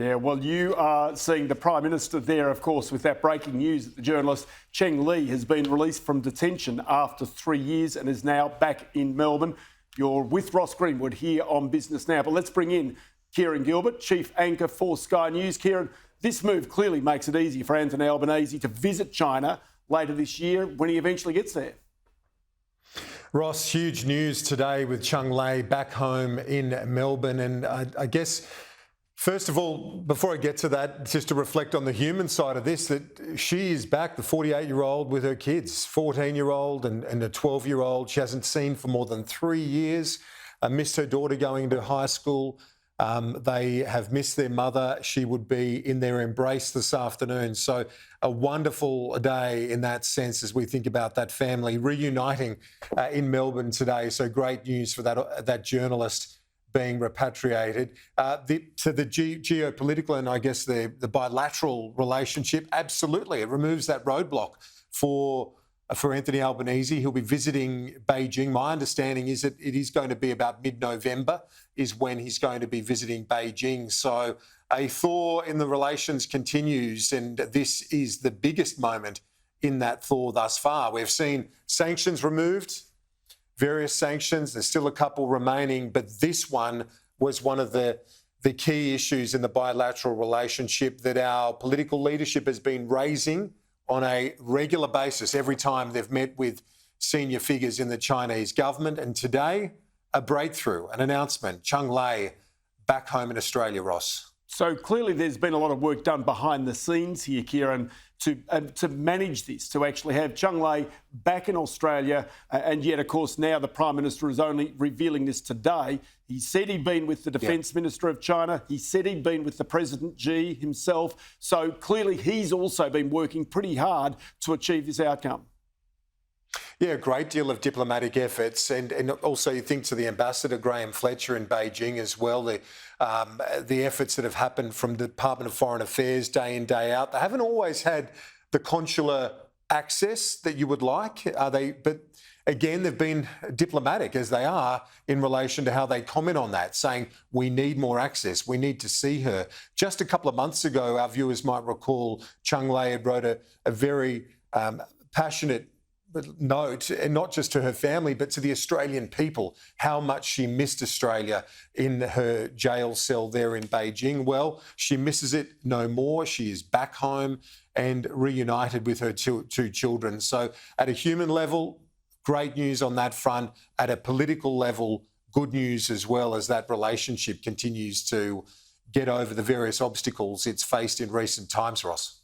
Yeah, well, you are seeing the Prime Minister there, of course, with that breaking news that the journalist Cheng Li has been released from detention after 3 years and is now back in Melbourne. You're with Ross Greenwood here on Business Now. But let's bring in Kieran Gilbert, Chief Anchor for Sky News. Kieran, this move clearly makes it easy for Anthony Albanese to visit China later this year when he eventually gets there. Ross, huge news today with Cheng Li back home in Melbourne. And I guess, first of all, before I get to that, just to reflect on the human side of this, that she is back, the 48-year-old, with her kids, 14-year-old and a 12-year-old. She hasn't seen for more than 3 years. Missed her daughter going to high school. They have missed their mother. She would be in their embrace this afternoon. So a wonderful day in that sense as we think about that family reuniting in Melbourne today. So great news for that journalist being repatriated. To the geopolitical and I guess the bilateral relationship, absolutely. It removes that roadblock for Anthony Albanese. He'll be visiting Beijing. My understanding is that it is going to be about mid-November is when he's going to be visiting Beijing. So a thaw in the relations continues, and this is the biggest moment in that thaw thus far. We've seen sanctions removed, various sanctions. There's still a couple remaining, but this one was one of the key issues in the bilateral relationship that our political leadership has been raising on a regular basis every time they've met with senior figures in the Chinese government. And today, a breakthrough, an announcement, Cheng Li back home in Australia, Ross. So clearly there's been a lot of work done behind the scenes here, Kieran, to manage this, to actually have Cheng Li back in Australia. And yet, of course, now the Prime Minister is only revealing this today. He said he'd been with the Defence Minister of China. He said he'd been with the President Xi himself. So clearly he's also been working pretty hard to achieve this outcome. Yeah, a great deal of diplomatic efforts, and also you think to the Ambassador Graham Fletcher in Beijing as well, the efforts that have happened from the Department of Foreign Affairs day in, day out. They haven't always had the consular access that you would like, but again, they've been diplomatic as they are in relation to how they comment on that, saying we need more access, we need to see her. Just a couple of months ago, our viewers might recall Cheng Li had wrote a very passionate note, and not just to her family, but to the Australian people, how much she missed Australia in her jail cell there in Beijing. Well, she misses it no more. She is back home and reunited with her two children. So at a human level, great news on that front. At a political level, good news as well, as that relationship continues to get over the various obstacles it's faced in recent times, Ross.